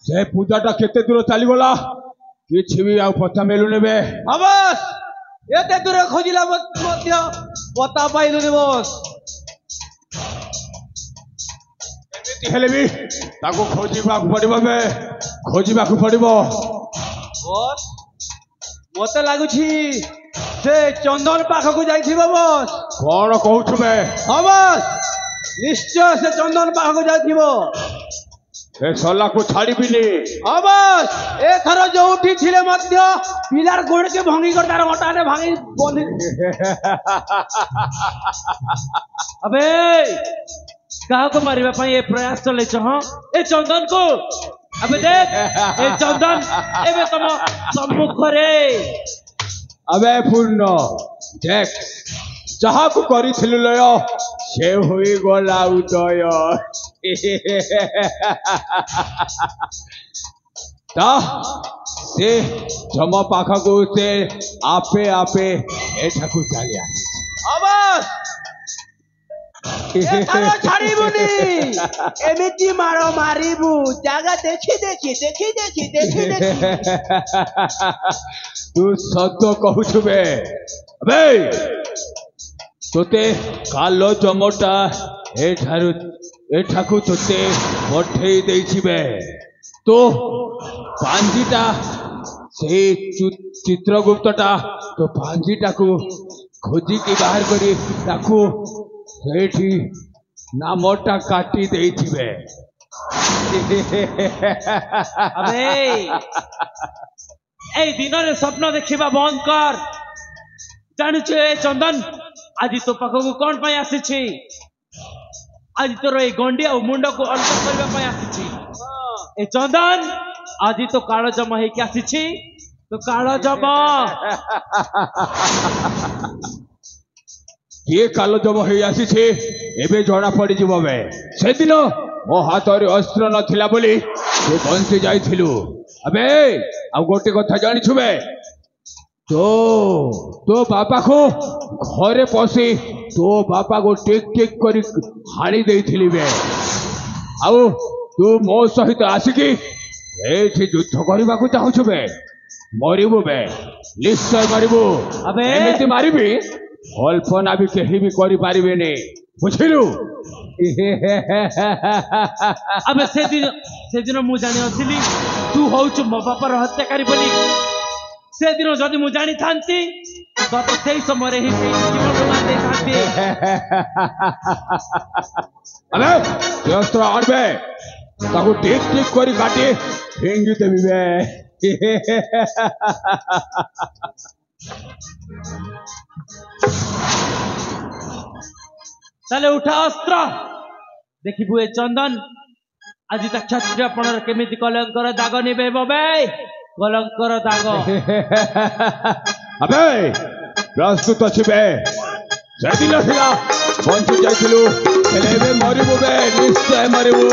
से पूजाटा केते दूर चलीगला किछि भी आ पता मिलुने बे बस एते दूर खोजिला मध्य पता पाइलुनी बस एमिति हेले भी ताको खोजिबा पड़िबो बे खोजिबा पड़िबो बस मते लागुछि से चंदन पाख को जाइथिबो बस कोन कहउछु बे बस निश्चय से चंदन पाख को जाइथिबो ए सला को छाड़ीबिनी बस एथर जोठी थिले मध्य पिलार गोड़ के भांगी कर तार हटाने भांगी बोली अबे कहा को मारिबा पई ए प्रयास चले छ हां ए चंदन को अबे देख ए चंदन एबे तम सम्मुख रे अबे पूर्ण देख जहा को करिथिलु लय से होई गला उदय ता से जमा पाखा को से आपे आपे एठाकू चली आसी बस एथर छाड़ीबुनी एमिति मारो मारिबु जागा देखि देखि देखि देखि देखि देखि तू सत्य कहूछु बे अबे तोते कालो जमटा एठाकू तोते पठेई देइछि बे तो पांजीटा से चित्रगुप्तटा तो पांजीटा को खोजी के बाहर करी ताकू सेठी नामटा काटी देइछि बे अबे ए दिन रे स्वप्न देखिबा बंद कर जानु ए चंदन आज तो पाखक कौन पाई आसी आज तोर ए गंडिया मुंड को अंत करबा पाई आसी ए चंदन आज तो कालो जमा हे के आसी तो कालो जमा ये कालो जमा हे आसी एबे जणा पड़ी जिवो बे से दिन मो हाथ रे अस्त्र नथिला बोली तू बंसी जाइथिलु अबे आ गोटे कथा जानि छुबे तो बापा को घरे पसी तो बापा को टिक टिक करी हाणी देइथिली बे आउ तू मो सहित आसिकी एठी युद्ध करबा को चाहछु बे मरिबु बे निश्चय मरिबु अबे एमिति मारिबी कल्पना भी केही भी करि पारिबेनी बुझिलु अबे से दिन मु जानि अथिली तू होउछु मो बापर हत्याकारी बोली से दिन जदि मु जानी थांती तो सेही समय ही जीवन मार दे थांती अबे अस्त्र आनबे ताको टिक टिक करी काटी फेंगी देबी बे ताले उठा अस्त्र देखिबु ए चंदन आज ता क्षत्रिय पणर केमिति कलंकर दाग निबे बे कलंकर दाग अबे प्रस्तुत अछि बे जदिन थिला बंची जाइथिलु हेले मरिबु बे निश्चय मरिबु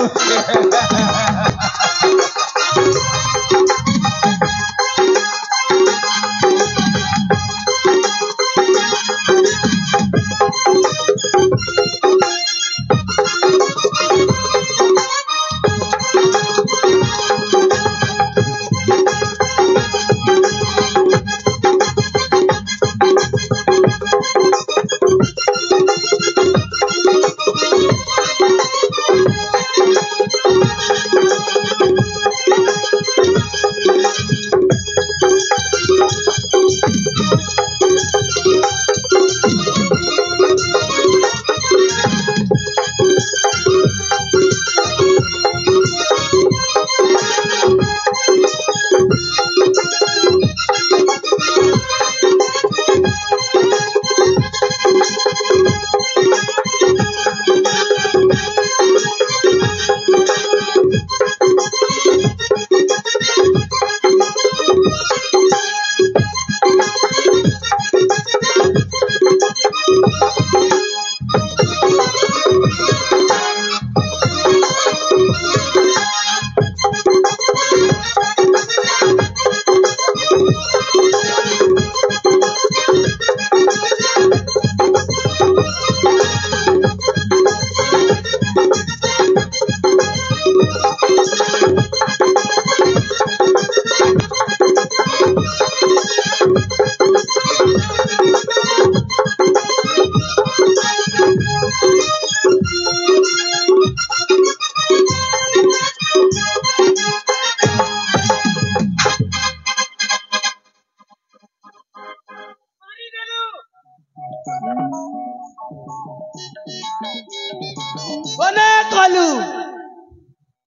कलु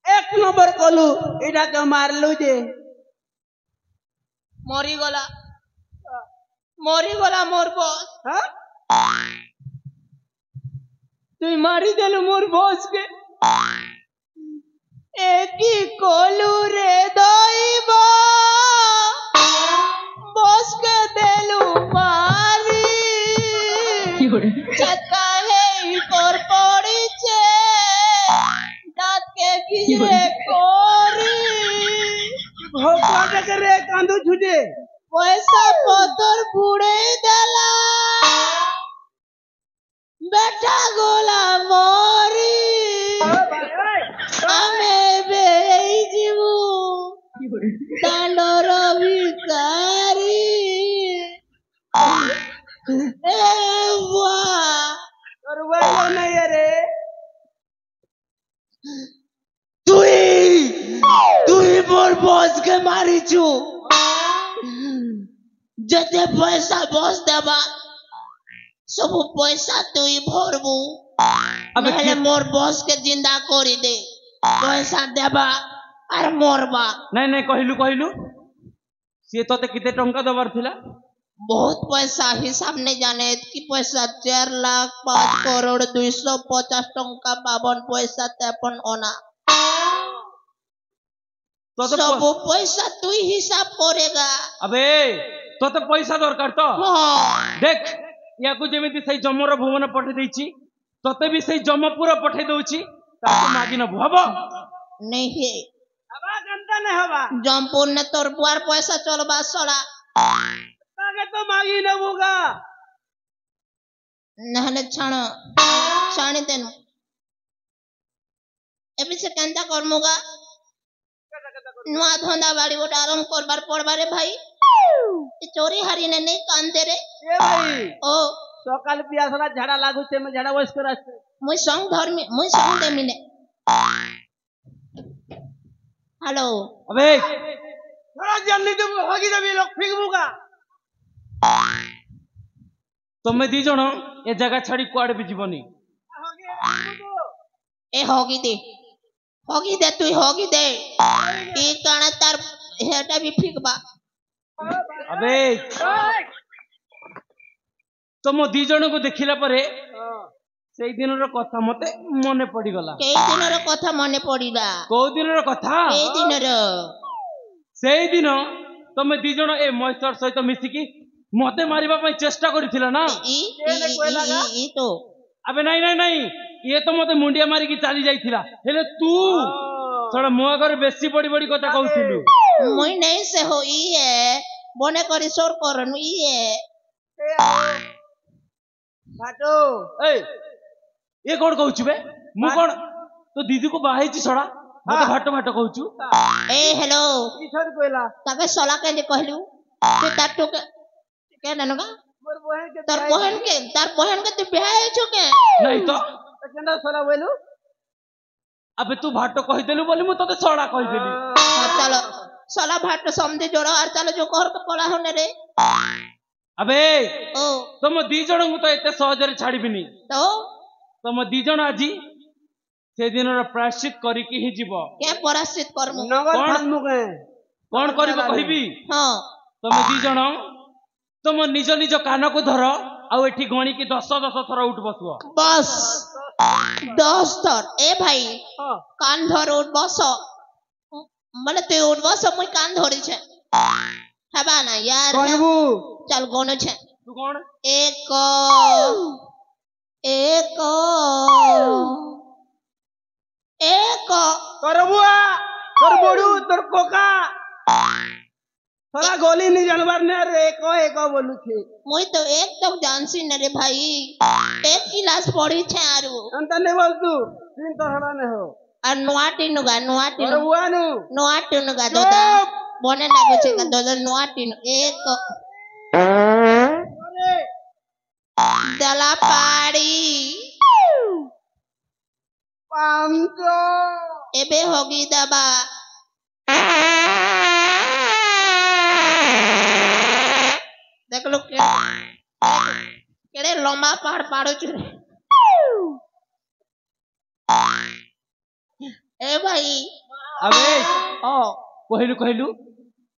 एक नंबर कलु इटा के मारलु जे मरीगला मोर बॉस हाँ तुई मारी देलु मोर बॉस के एकी कोलू रे दईबा बॉस के देलु मारी चक्का है पर पड़ी छे दांत के गिरे कोरी भोपाल करे कांदू छुटे पैसा पतर बुड़े देला बेटा गोला मोरी हमें बेईजिबू दांडोर भिकारी ए वाह और वो नहीं रे तुई मोर बॉस के मारी छु जते पैसा बॉस देबा सब पैसा तुई भरबू अबे नहले मोर बॉस के जिंदा करी दे पैसा देबा और मोरबा नहीं नहीं कहलु सी तो किते टंका दबार थिला बहुत पैसा हिसाब नहीं जाने कि पैसा 4 लाख 5 करोड़ 250 टंका 52 पैसा 53 ओना तो सब पैसा तू ही हिसाब करेगा अबे तो पैसा दरकार तो हाँ देख या को जेमिति सही जमर भुवन पठे देछि तते भी सही जम पूरा पठे दउछि ताको मागी न भब नहीं है हवा गंदा नहीं हवा जमपुर ने तोर बुआर पैसा चलबा सड़ा ताके तो मागी न होगा नहले छाणी देनु एबे से केंता करमुगा नुआ धंदा बाड़ी वो आरंभ करबार पड़बारे भाई ए चोरी हारी ने नहीं कान दे रे ए भाई ओ सकाल पियासला झाड़ा लागू छे में झाड़ा वस कर आछे मुई संग दे मिने हेलो अबे थोड़ा जल्दी तुम होगी तभी लोग फेंकबूगा तमे दी जण ए जगह छाड़ी कुआडे भी जीवनी ए होगी दे तू होगी दे ई काना तार हेटा भी फिकबा अबे तुम दी जण को देखिला परे सेई दिन रो कथा मते मने पड़ी गला कई दिन रो कथा मने पड़ीला को दिन रो कथा कई दिन रो सेई दिन तुम दी जण ए मस्टर सहित मिसिकी मते मारिबा पई चेष्टा करिथिला ना ई तो अबे नहीं ये तो मते मुंडिया मारी की चली जाइथिला हेले तू थोड़ा मुआ घर बेसी बड़ी बड़ी कथा कहथिलु मुई नहीं से हो ई है बने करी सोर करनु ई है भाटो ए ये कोन कहउछु बे मु कोन तो दीदी को बाहाई छी छड़ा मते भाटो भाटो कहउछु ए हेलो की छोड़ कोइला ताके सला के कहलु ते ताटो के ननगा मोर बहन के तार बहन के तू बियाह छु के नहीं तो केना सला बोलू अबे तू भाटो कहि देलु बोली मु तते छड़ा कहि देली चलो सला भाट समझे जोड़ो और चलो जो घर पे पड़ा होने रे अबे ओ तुम दी जण को तो एते सहजरे छाड़ीबिनी तो तुम दी जण आजी से दिन रो प्रायश्चित करी की ही जीव क्या पराश्रित करमु नगर कौन? थान मुके कौन करिबो कहिबी हां तुम दी जण तुम निज निज कान को धर आउ एठी गणी की 10 थर उठ बसुओ बस 10 थर ए भाई हां कान धर उठ बस मने तू उठ बस मुई कान धरी छे हबा ना यार कहबू चल गोनो छे तू कोन एक करबुआ तोर बड़ू तोर कोका थोड़ा गोली नहीं जानवर ने रे एक बोलू छे मुई तो एक तक जानसी न रे भाई एक क्लास पढ़ी छे आरु अंत नहीं बोल तू तीन तो हरा ने हो और नुआटी करबुआ नु दादा बने लागो छे का दादा नुआटी एक दला पाड़ी पांचो एबे होगी दबा देख लो केड़े लंबा पहाड़ पाड़ो छु ए भाई अबे ହଁ କହିଲୁ କହିଲୁ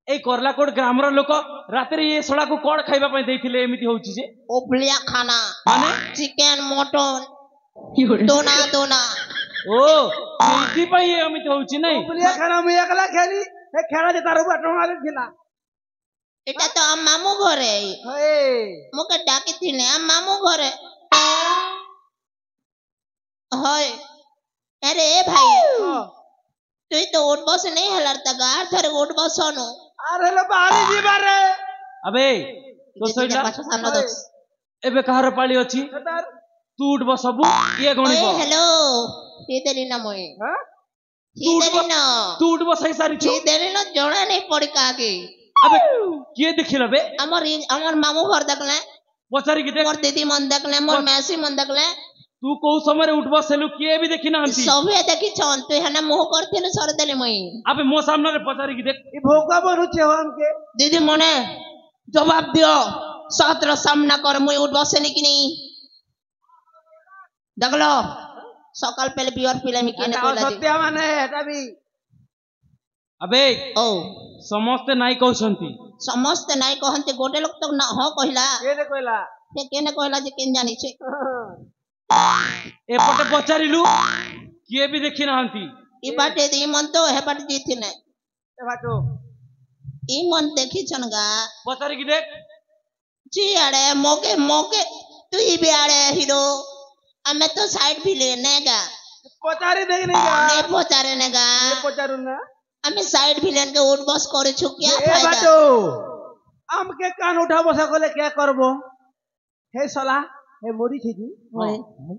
ଏଇ କରଲାକୋଟ ଗ୍ରାମର ଲୋକ ରାତିରେ ଏ ଶଳାକୁ କଣ ଖାଇବା ପାଇଁ ଦେଇଥିଲେ ଏମିତି ହଉଛି ଯେ ओबलिया खाना ମାନେ चिकन मटन दोना दोना ଓ ସେଇଥିପାଇଁ ଏମିତି ହଉଛି ନାଇଁ ବୁଲିଆ ଖାନା ମୁଁ ଏକଲା ଖେଳି ଏ ଖେଳ ଯେ ତାର ବାଟ ମାରେ ଥିଲା एटा तो हम मामू घरे ହଏ मुके डाकी थिने हम मामू घरे होय अरे ए भाई तुई तो उठ बस नहीं हलरता गार थरे उठ बसनो ଆରେ ହେଲେ ବାହାରି ଯିବାରେ अबे तो ସଇଲା पाछो सानो दस ଏବେ କାହାର ପାଳି ଅଛି ତାର ତୁ ଉଠବ ସବୁ ଇଏ ओए ଗଣିବ हेलो सीधेरी ना मोए ହଁ सीधेरी ना ତୁ ଉଠବ ସାଇ ସାରିଛୁ सीधेरी ना जोड़ा नहीं पड़ी कागे अबे କିଏ ଦେଖିଲ ବେ हमर मामू घर देखले ପଚାରିକି ଦେଖ मोर दीदी मन देखले मोर मैसी मन देखले ତୁ କୋଉ ସମୟରେ ଉଠବ ସେଲୁ କିଏ ବି ଦେଖି ନାହାନ୍ତି सबे देखी छन तू हना मुंह करथिलु सर देली मई अबे ମୋ ସାମ୍ନାରେ ପଚାରିକି ଦେଖ ଏ ଭୋକା ବରୁଛେ हमके दीदी मने जवाब दियो सत्र सामना कर मुई उठ बसेनी कि नहीं देखलो सकाल पहले बियर पिले मी केने ଏଟା कहला ସତ୍ୟ ମାନେ ଏଟା ବି अबे ओ ସମସ୍ତେ ନାଇଁ କହୁଛନ୍ତି समस्त नाई कहंते गोटे लोग तो ना हो कहला କିଏ କହିଲା से केने कहला जे केन जानी छे ଏପଟେ ପଚାରିଲୁ କିଏ ବି ଦେଖି ନାହାନ୍ତି ई बाटे दी मन तो हे बाटे दी थिने ଏ ବାଟୁ ई मन देखी छन गा ପଚାରିକି ଦେଖ जी आड़े मोके मोके तू ही भी आड़े हीरो हमें तो साइड भी लेने गा ପଚାରି ଦେଇନି ଗା नहीं पहुंचारे ने गा ଏ ପଚାରୁ ନା हमें साइड भी लेने के उठ बस करे छु क्या ଏ फायदा ବାଟୁ ଆମକେ କାନ ଉଠା ବସା କଲେ କିଆ କରବ हे सला हे मोरी छिजी ओए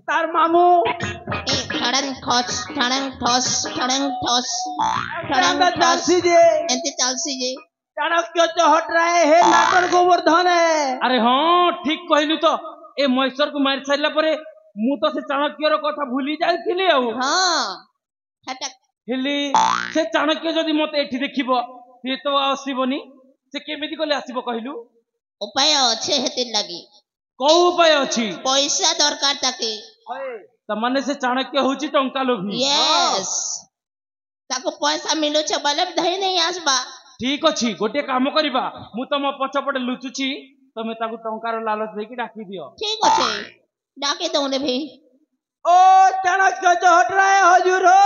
तार मामू ए ठड़न ठोस ठड़न ठोस ठड़न ठोस टांगा ठड़न ठोस दासी जे एंते चालसी जे चाणक्य चहट रहे हे नाटर गोवर्धन है ଆରେ ହଁ ଠିକ କହିଲୁ ତ ଏ ମହେଶ୍ୱରକୁ ମାରି ସାରିଲା ପରେ ମୁଁ ତ ସେ ଚାଣକ୍ୟର କଥା ଭୁଲି ଯାଇଥିଲି ଆଉ हाँ हटक ହେଲି ସେ ଚାଣକ୍ୟ ଯଦି ମତେ ଏଠି ଦେଖିବ ସିଏ ତ ଆଉ ଆସିବନି ସେ କେମିତି କଲେ ଆସିବ କହିଲୁ उपाय अच्छे हेतिर लगी କୋଉ ଉପାୟ ଅଛି पैसा दरकार ताके ତାମାନେ ସେ ଚାଣକ୍ୟ ହଉଛି ଟଙ୍କା ଲୋଭୀ यस ताको पैसा मिलु छ बले धई नहीं आसबा ଠିକ ଅଛି ଗୋଟିଏ କାମ କରିବା ମୁଁ ତମ ପଛପଟେ ଲୁଚୁଛି ତମେ ତାକୁ ଟଙ୍କାର ଲାଲଚ ଦେଇକି ଡାକି ଦିଅ ठीक अच्छे डाके दो ने भाई ओ चाणक्य चहट रहे हजूर हो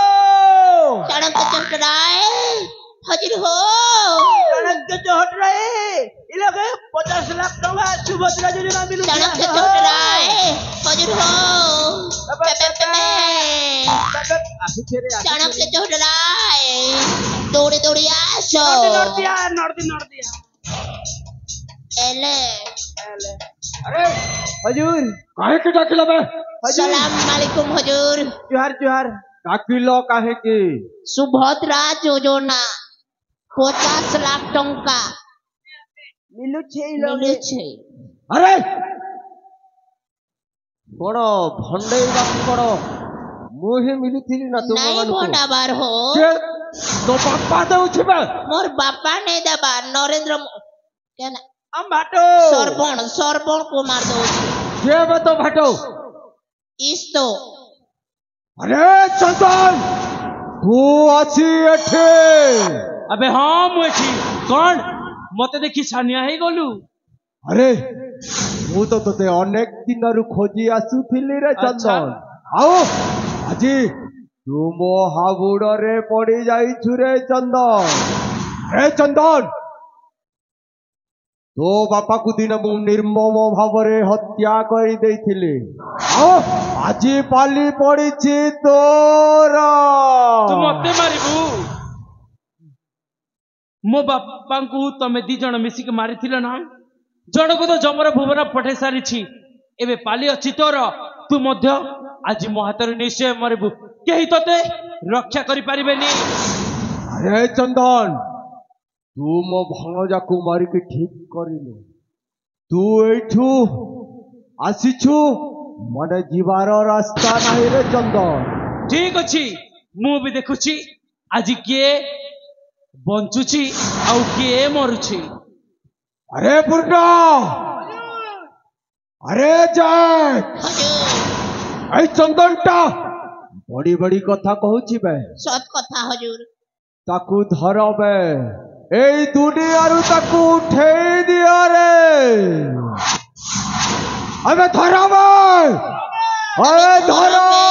सड़क चंकराए हाजिर हो चाणक्य चहट रहे इ लोग 50 लाख टका सुभद्रा योजना मिलु सड़क चंकराए हाजिर हो आसु छेरे सड़क से चढ़ाए दौड़ी दौड़ी आसो नर्दिया एले अरे हजूर काहे के डाकिला बे सलाम वालेकुम हुजूर जोहार जोहार डाकिलो काहे के सुभद्रा योजना 50 लाख टंका मिलु छे इ मिले छे अरे बड़ भंडे बड़ मुहे मिलुथिली ना तुम नहीं मानू भंडाबार हो के तो बापा देउछि बे मोर बापा नहीं दबा नरेंद्र क्या ना हम बाटो सरबण कुमार दो के बे तो भाटो इस तो अरे चंदन तू अछि एठे अबे ହଁ ମୁଁ ଏଠି କଣ ମତେ ଦେଖି ଛାନିଆ ହେଇଗଲୁ अरे ମୁଁ ତ ତତେ ଅନେକ ଦିନରୁ ଖୋଜି ଆସୁଥିଲି ରେ ଚନ୍ଦନ ଆଉ ଆଜି ତୁ ମୋ ହାବୁଡରେ ପଡି ଯାଇଛୁ ରେ ଚନ୍ଦନ ତୋ ବାପାକୁ ଦିନ ମୁଁ ନିର୍ମମ ଭାବରେ ହତ୍ୟା କରିଦେଇଥିଲି ଆଉ ଆଜି ପାଲି ପଡିଛି ତୋର ତୁ ମତେ ମାରିବୁ ମୋ ବାପାଙ୍କୁ ତମେ ଦି ଜଣ ମିଶିକି ମାରିଥିଲ ନା ଜଣକୁ ତ ଜମର ଭୁବନ ପଠେଇ ସାରିଛି ଏବେ ପାଲି ଅଛି ତୋର ତୁ ମଧ୍ୟ ଆଜି ମୋ ହାତରେ ନିଶ୍ଚୟ ମରିବୁ କେହି ତତେ ରକ୍ଷା କରିପାରିବେନି अरे चंदन तू मो भणजाकू मारिकी ठीक करिलु तू एठू आसीछु मने जीवार रास्ता नहीं रे चंदन ଠିକ ଅଛି ମୁଁ ବି ଦେଖୁଛି ଆଜି କିଏ ବଞ୍ଚୁଛି ଆଉ କିଏ ମରୁଛି अरे पूर्णा अरे जय हुजूर ऐ चंदन टा बड़ी बड़ी कथा कहूची बे सत कथा हजूर ताकू धर बे এই দুনিয়ারু তাকু উঠেই দিও রে আবে ধরাবে আবে ধরাবে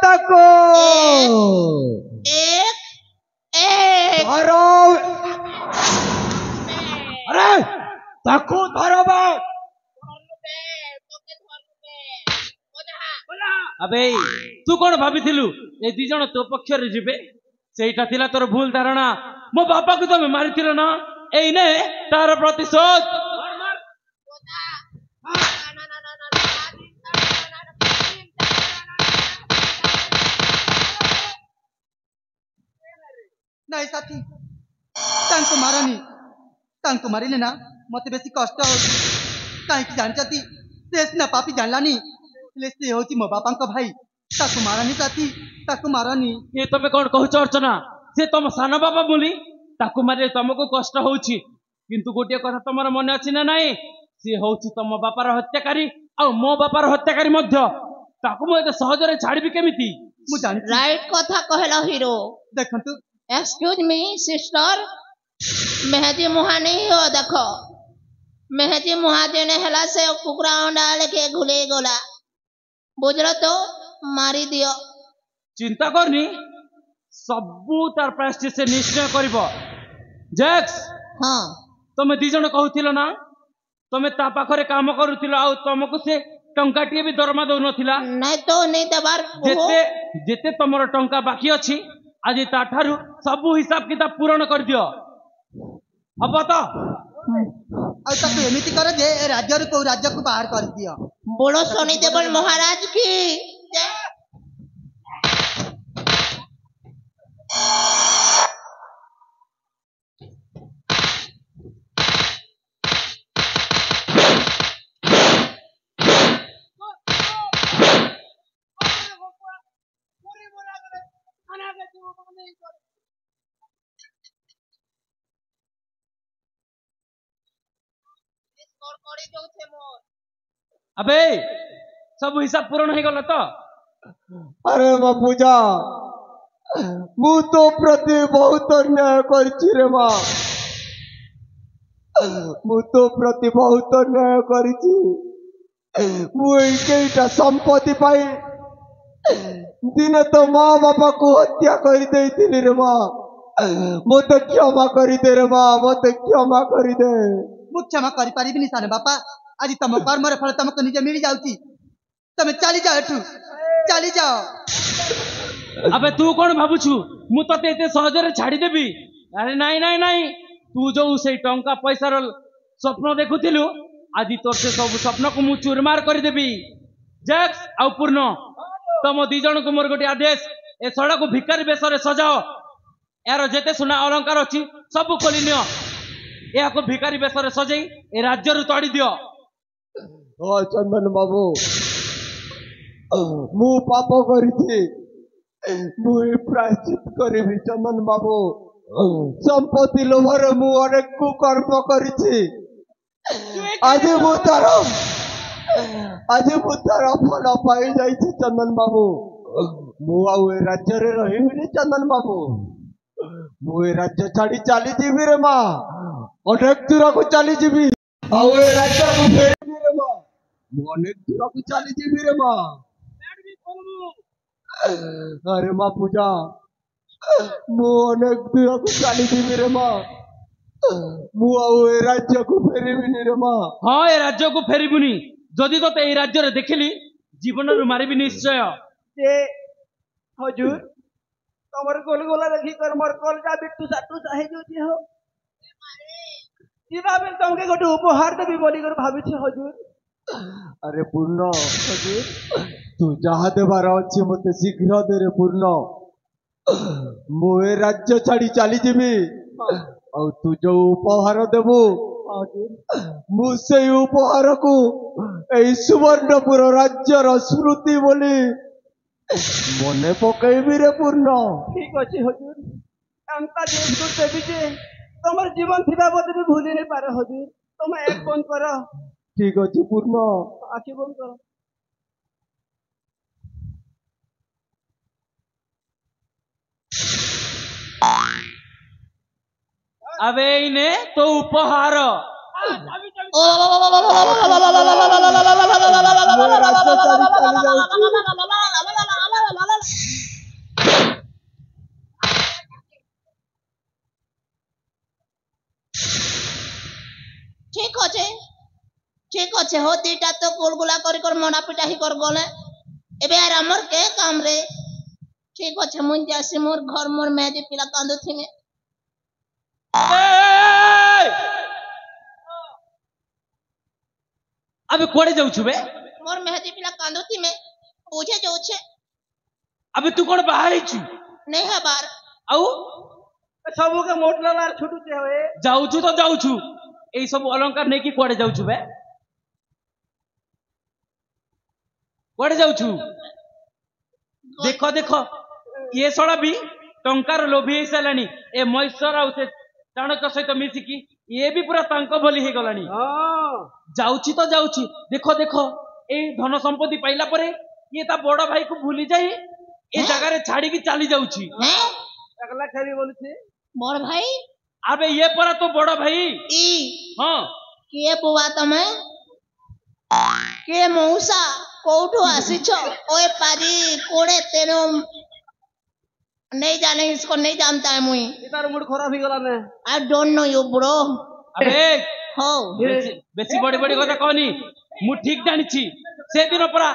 তাকু एक एक ধরো আরে তাকু ধরাবে আবে তু কোন ভাবিଥିଲୁ এই ଦି ଜଣ ତୋ ପକ୍ଷରେ ଯିବେ ସେଇଟା ଥିଲା ତୋର ଭୁଲ ଧାରଣା ମୋ ବାପାକୁ ତମେ ମାରିଥିଲ ନା ଏଇ ନେ ତାର ପ୍ରତିଶୋଧ नहीं साथी तांको मारनी तांको मारिले ना मते बेसी कष्ट हो काहे कि जानचती से ना पापी जानलानी ले से होची मो बापांको भाई ताको मारनी साथी ताको मारनी ଏ ତମେ କଣ କହୁଛ ଅର୍ଚ୍ଚନା ସେ ତମ ସାନ ବାପା ବୋଲି ତାକୁ ମାରିଲେ ତମକୁ କଷ୍ଟ ହଉଛି କିନ୍ତୁ ଗୋଟିଏ କଥା ତମର ମନେ ଅଛି ନା ନାଇଁ ସିଏ ହଉଛି ତମ ବାପାର ହତ୍ୟାକାରୀ ଆଉ ମୋ ବାପାର ହତ୍ୟାକାରୀ ମଧ୍ୟ ତାକୁ ମୁଁ ଏତେ ସହଜରେ ଛାଡ଼ିବି କେମିତି मु जानी राइट कथा कहला हीरो देखंतु एक्सक्यूज मी सिस्टर मेहदी मुहा नहीं हो देखो मेहदी मुहा देने हला से कुकुरा अंडा लेके घुले गोला बुझलो तो मारी दियो ଚିନ୍ତା କରନି ସବୁ ତାର ପ୍ରାୟଶ୍ଚିତ ସେ ନିଶ୍ଚୟ କରିବ ଜେକ୍ସ हाँ ତମେ ଦି ଜଣ କହୁଥିଲ ନା ତମେ ତା ପାଖରେ କାମ କରୁଥିଲ ଆଉ ତମକୁ ସେ ଟଙ୍କାଟିଏ ବି ଦରମା ଦଉନଥିଲା नहीं तो नहीं दबार ଯେତେ ଯେତେ ତମର ଟଙ୍କା ବାକି ଅଛି ଆଜି ତାଠାରୁ ସବୁ ହିସାବ କିତାବ ପୂରଣ କରିଦିଅ ହବ ତ आ ताको एमिति करे जे ए राज्य रो को राज्य को बाहर कर दियो बोलो सोनी देवल महाराज की जय। ଆବେ ସବୁ ହିସାବ ପୂରଣ ହେଇଗଲା ତ अरे माँ पूजा मु तो प्रति बहुत अन्याय करछि रे माँ मु तो प्रति बहुत अन्याय करछि मु एकेटा संपत्ति पाई दिने तो माँ बापा को हत्या कर देइथिली रे माँ मते क्षमा करी दे रे माँ मते क्षमा करी दे मु क्षमा करि परिबिनी साने बापा आज तम कर्म रे फल तमको निजे मिल जाउची तमे चली जाओ एठू चली जाओ আবে ତୁ କଣ ଭାବୁଛୁ ମୁଁ ତତେ ଏତେ ସହଜରେ ଛାଡ଼ିଦେବି ଆରେ ନାଇଁ ନାଇଁ ନାଇଁ ତୁ ଯୋଉ ସେଇ ଟଙ୍କା ପଇସାର ସ୍ୱପ୍ନ ଦେଖୁଥିଲୁ ଆଜି ତୋର ସେ ସବୁ ସ୍ୱପ୍ନକୁ ମୁଁ ଚୁରମାର କରିଦେବି ଜେକ୍ସ ଆଉ ପୂର୍ଣ୍ଣ ତମ ଦି ଜଣଙ୍କୁ ମୋର ଗୋଟେ ଆଦେଶ ଏ ସଡ଼କୁ ଭିକାରୀ ବେଶରେ ସଜାଅ ଏହାର ଯେତେ ସୁନା ଅଳଙ୍କାର ଅଛି ସବୁ ଖୋଲି ନିଅ ଏହାକୁ ଭିକାରୀ ବେଶରେ ସଜେଇ ଏ ରାଜ୍ୟରୁ ତଡ଼ି ଦିଅ ओ चंदन बाबू मु पाप करिछि मु प्रायश्चित करिबि चंदन बाबू संपत्ति लोभरे मु अनेक कुकर्म करिछि आज मु तार फल पाई जाइछि चंदन बाबू मु आउ ए राज्य रे रहिबिनि चंदन बाबू मु ए राज्य छाड़ी चली जीबि रे माँ अनेक दूर को चली जीबि आउ ए राज्य को फेरिबि रे माँ मु अनेक दूर को चली जीबि रे माँ अरे माँ पूजा मु अनेक दूर को चली जीबि रे माँ मु आउ ए राज्य को फेरिबिनि रे माँ ହଁ ଏ ରାଜ୍ୟକୁ ଫେରିବୁନି ଯଦି ତତେ ଏଇ ରାଜ୍ୟରେ ଦେଖିଲି ଜୀବନରୁ ମାରିବି ନିଶ୍ଚୟ जे हजूर तमर गोलगोला रखी कर मोर कलजा बिट्टू साटू साहे जोची हो जीवा बेल तमके गोटे उपहार देबी बोली कर भाबिछि हजूर अरे पूर्ण हजूर तू जहा देबार अछि मते शीघ्र दे रे पूर्ण मु ए राज्य छाड़ी चली जीबी और तू जो उपहार देबू मु से उपहार को ए सुवर्णपुर राज्यर स्मृति बोली मने पकईबी रे पूर्ण ठीक अछि हजूर अंका देश को देबी जे तमर जीवन थिबा बोते भी भूली नहीं पारे हजूर तुम एक बंद कर ठीक अछि पूर्ण आखि बंद कर अबे इने तो उपहार ठीक अच्छे ठीक अच्छे हो दीटा तो गुलगुला कर मना पिटा ही कर गले एबे यार हमर के काम रे ठीक अच्छे मुझ जासी मोर घर मोर मेहदी पिला कांदो थी में अबे कोड़े जाऊ छु बे मोर मेहदी पिला कांदो थी में पूछे जो छे अबे तू कोन बाहर छु नहीं है बार आउ सबू के मोटला लार छुटू ते होए जाऊ छु तो जाऊ छु एई सब अलंकार नहीं कि कोड़े जाऊ छु बे कोड़े जाऊ छु देखो देखो ये सड़ा भी टंकार लोभी ही सालानी ए महेश्वर आउ से चाणक्य सहित मिसिकी ये भी पूरा तांको भली हे गलानी जाउची तो जाउची देखो देखो ए धन संपत्ति पाइला परे ये ता बड़ भाई को भूली जाई ए जगह रे छाड़ी की चली जाउची हैं अगला खेली बोलछे मोर भाई अबे ये परा तो बड़ भाई ई हां के बुआ तमे के मौसा कोठो आसीछ ओए पाजी कोड़े तेनो नहीं जाने इसको नहीं जानता है मुई इतार मूड खराब ही गला ने I don't know you bro अबे हो बेसी बड़ी बड़ी कथा कहनी मु ठीक जानी छी से दिन परा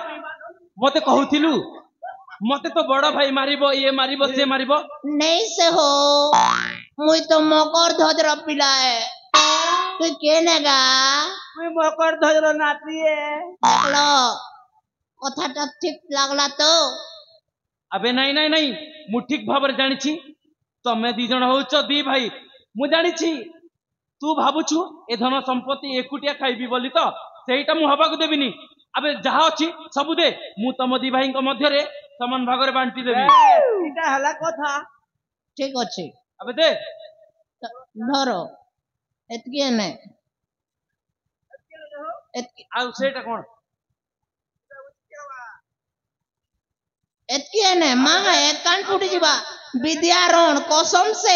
मते कहूथिलु मते तो बड़ भाई मारिबो ये मारिबो से मारिबो नहीं से हो मुई तो मकर ध्वज पिला है तू के नेगा मैं मकर ध्वज नाती है देखलो कथाटा ठीक लागला तो अबे नहीं नहीं नहीं मु ठीक भाबर जानी छी तमे दी जण होउछ दी भाई मु जानी छी तू भाबुछु ए धन संपत्ति एकुटिया खाइबी बोली तो सेईटा मु हबाकू देबिनी अबे जहा अछि सब दे मु तम दी भाई को मध्य रे समान भाग रे बांटी देबी इटा हला कथा ठीक अछि अबे दे धरो एतके ने एतके आ सेटा कोन एतके ने मां है कान फुटी जिबा विद्यारण कसम से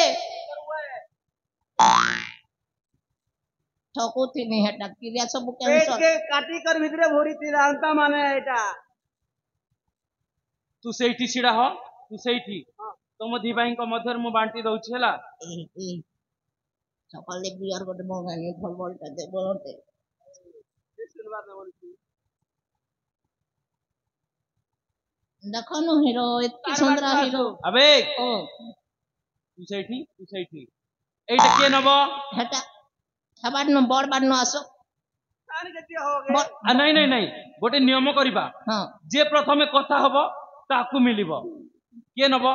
ठकुती नहीं हटा क्रिया सब पेट कैंसर के काटी कर भितरे भोरी ती रांता माने एटा तू सेठी छिड़ा हो तू सेठी तम दी भाई को मध्य मु बांटी दउछ हला सकाले बियार गोटे मंगानी भल भलटा दे बोलते देखो नो हीरो इतनी सुंदर हीरो अबे ओ तू सेठी एटा के नबो हटा हबार नो बड़ बार नो आसो तानी जति हो गे आ नहीं नहीं नहीं गोटे नियम करिबा हां जे प्रथमे कथा हबो ताकू मिलिबो के नबो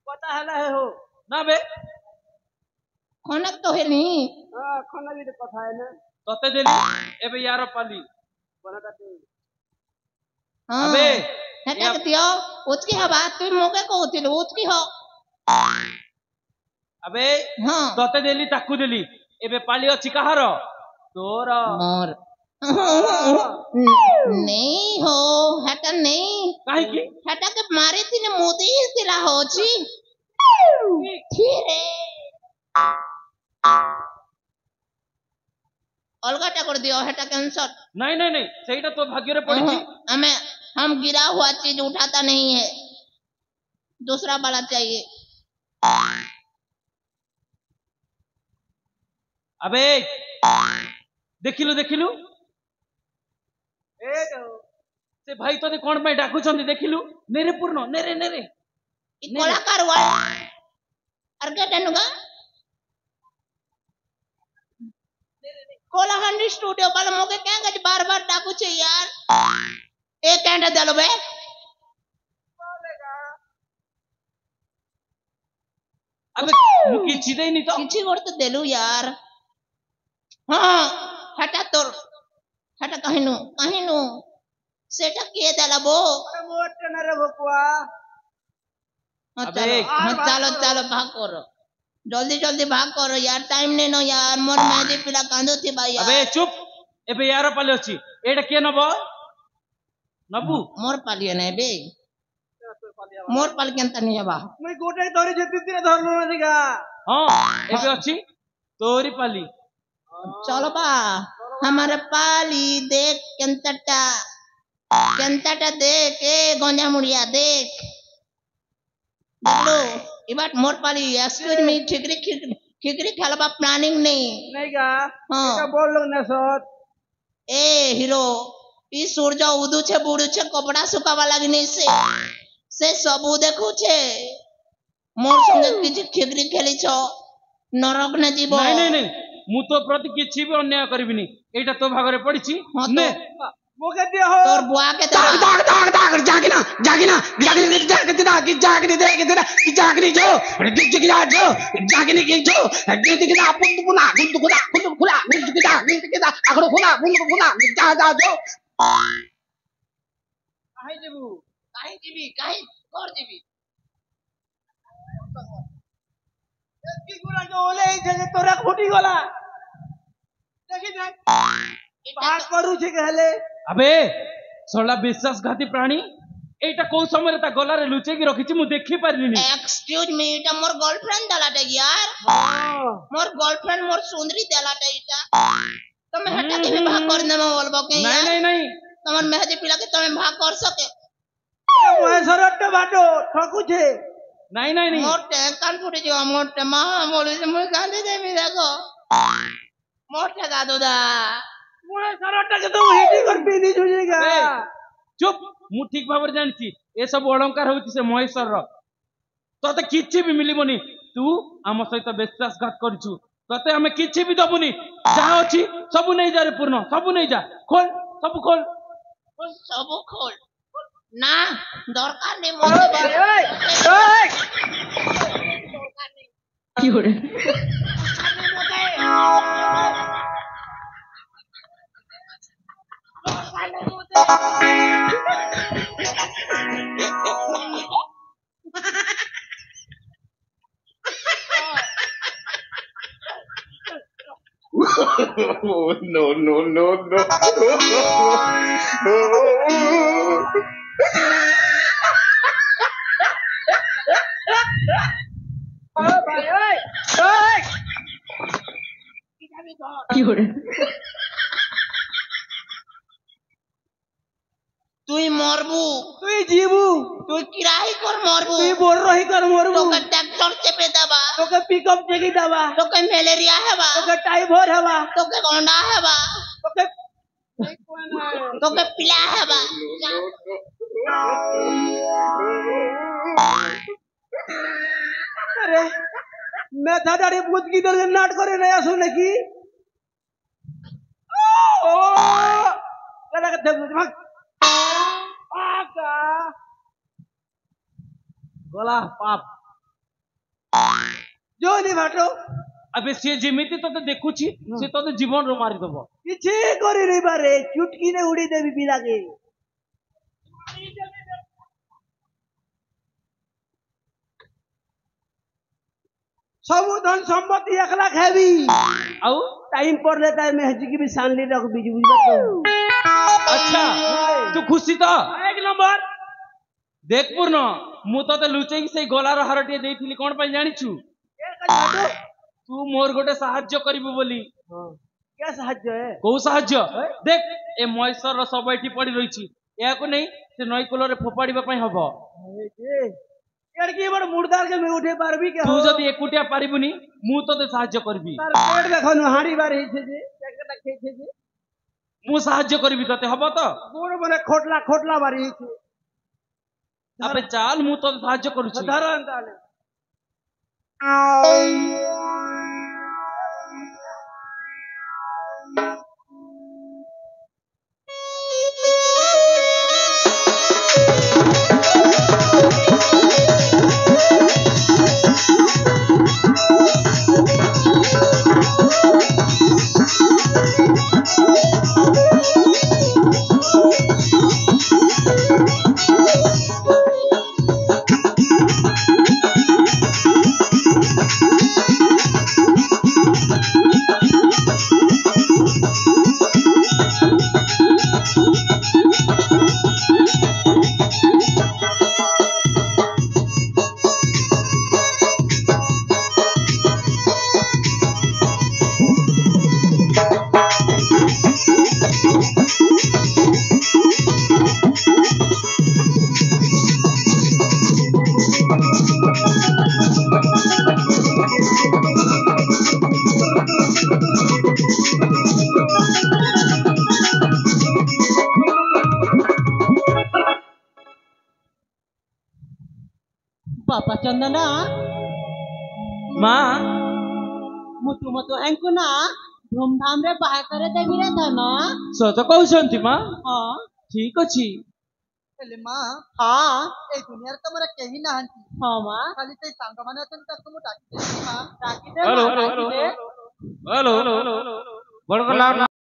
पता हला है हो ना बे खनक तो है नहीं हां खना भी तो कथा है ना तते देली एबे यार पाली बनाता दे हां अबे हटा के दियो उसकी हवा तू मोके को होतिल उसकी हो अबे हां तते देली ताकू देली एबे पाली अछि कहार तोर मोर नहीं हो हटा नहीं काहे की हटा के मारे थी ने मोदी तिला हो छी ठीक है अलगा टा कर दियो हटा कैंसर नहीं नहीं नहीं सेटा तो भाग्य रे पड़ी हमें हम गिरा हुआ चीज उठाता नहीं है दूसरा वाला चाहिए अबे देखिलु देखिलु ए तो से भाई तोते कोन पे डाकु छंदी देखिलु नेरे पूर्ण नेरे नेरे इ कलाकार वाला अर्गे डनुगा कोलाहंडी स्टूडियो वाला मोके क्या गज बार बार डाकू छे यार एक कैंडा देलो बे अबे मुकी चिदे नहीं तो किछि करते देलु यार हां हटा तोर हटा कहिनु सेटा के देला बो अरे मोट न रे भकुआ अबे चलो चलो भाग करो जल्दी जल्दी भाग करो यार टाइम नहीं नो यार मोर मेहदी पिला कांदो थी भाई यार अबे चुप एबे यार पाले अछि एटा के नबो नबु मोर पालिए नहीं बे मोर पाल केंता नहीं हेबा मुई गोटे धरी जे तीन धरलो ना दिगा हाँ एबे अछि तोरी पाली चलो बा हमारे पाली देख केंताटा देख ए गंजा मुड़िया देख देखलो इबाट मोर पाली एक्सक्यूज मी ठिकरी खेलबा प्लानिंग नहीं नहीं गा हाँ। এটা बोल लो ना सर ए हिरो ई सूर्य उदू छे बुड़ू छे कपड़ा सुकावा लागी नहीं से सबू देखू छे मोर संगे किछि ठिकरी खेली छ नरक न जीव नहीं नहीं नहीं मु तो प्रति किछि भी अन्याय करबिनी एटा तो भागरे पड़िछि हाँ ने वो के दिया हो तोर बुआ के दाग दाग दाग दाग जागिना जागिना जागिनी जागिना की जागिनी देगिना की जागिनी जो दिगिना जो जागिनी की जो दिगिना पुंदुकुना गुंदुकुना गुंदुकुना गुंदुकुना आखड़ो खुना गुंदुकुना जा जा जो काहे जेबू काहे जीवी काहे कर जीवी की गुला जो ओले जे तोरा फुटी गला देखि ना भाग करू छे कहले अबे सोला विश्वासघाती प्राणी एटा कोन समय ता गला रे लुचे की रखिछि मु देखि पारिनी एक्सक्यूज मी इटा मोर गर्लफ्रेंड देलाटे यार मोर गर्लफ्रेंड मोर सुंदरी देलाटे इटा तमे हटा के भी भाग कर देमा बोलबो के नहीं यार नहीं नहीं तमन मेहदी पिला के तमे भाग कर सके ओए सरट बाटो ठकू छे नहीं नहीं नहीं मोटे कान फुटी जो मोटे मा बोली से मुई कांदी देमी देखो मोटे दादू दा ओए सरट के तो हेडी कर पीनी जुजेगा ए, चुप मु ठीक भाबर जानछि ए सब अलंकार होछि से महेश्वर रो तते किछि भी मिलिबोनी तू हम सहित विश्वासघात करछु तते हमें किछि भी दबुनी जा अछि सब नहीं जा रे पूर्ण सब नहीं जा खोल सब खोल सब खोल ना दरकार नहीं मोटे बार की हो रे Oh, no, no, no, no. की हो रे তুই মরবু তুই জিবু তুই কিরাই কর মরবু তুই বড় রহি কর মরবু তোকে ট্রাক্টর চেপে দেবা তোকে পিকআপ চেকি দেবা তোকে ম্যালেরিয়া হেবা তোকে টাইফয়েড হবা তোকে গন্ডা হেবা তোকে তোকে পিলা হেবা আরে মেথা দাড়ি বুঝ কি দর নাট করে না আসো নাকি ও কাদা কাদা ভাগ আকা गला पाप জোনি ভাটো अबे से जेमिति तो देखुछि से तो जीवन रो मारी दबो কিছু করি রে বারে চুটকি নে উড়ি দেবি বিলাগে सब धन संपत्ति 1 लाख हैवी आउ टाइम पर लेता है मेहजी की भी सानली रख बीज बुझबा तो अच्छा तू खुशी तो एक नंबर देख पूर्ण मु तो लुचै से गलार हारटिए देइथिली कोन पय जानिछु तू मोर गोटे साहाय्य करिबु बोली क्या साहाय्य है को साहाय्य देख ए महेश्वर रो सबैठी पड़ी रहिछि याको नहीं से नई कुल रे फोपाड़ीबा पय हबो यार की बड़ मुर्दार के में उठे पारबी के तू जदी एकुटिया पारिबुनी मु तो साहाय्य करबी तार पेट देखनु हाड़ी बार हिचे जे एकटा खेचे जे मु साहाय्य करबी तते हबो तो गोड़ बने खोटला बारी हिचे अबे चाल मु तो साहाय्य करूछि धरन ताले ବାପା ଚନ୍ଦନ ମା ମୁଁ ତୁମ ଦୁହେଁଙ୍କୁ ନା ଧୁମଧାମ ରେ ବାହା କରିଦେବି ରେ ଧନ। ସତ କହୁଛନ୍ତି ମା? ହଁ ଠିକ ଅଛି। ହେଲେ ମା ହଁ ଏଇ ଦୁନିଆରେ ତ ମୋର କେହି ନାହାନ୍ତି, ହଁ ମା ଖାଲି ସେଇ ସାଙ୍ଗମାନେ ଅଛନ୍ତି, ତାକୁ ମୁଁ ଡାକିଦେବି ମା। ଡାକିଦେ ମା, ଡାକିଦେ। ବଡ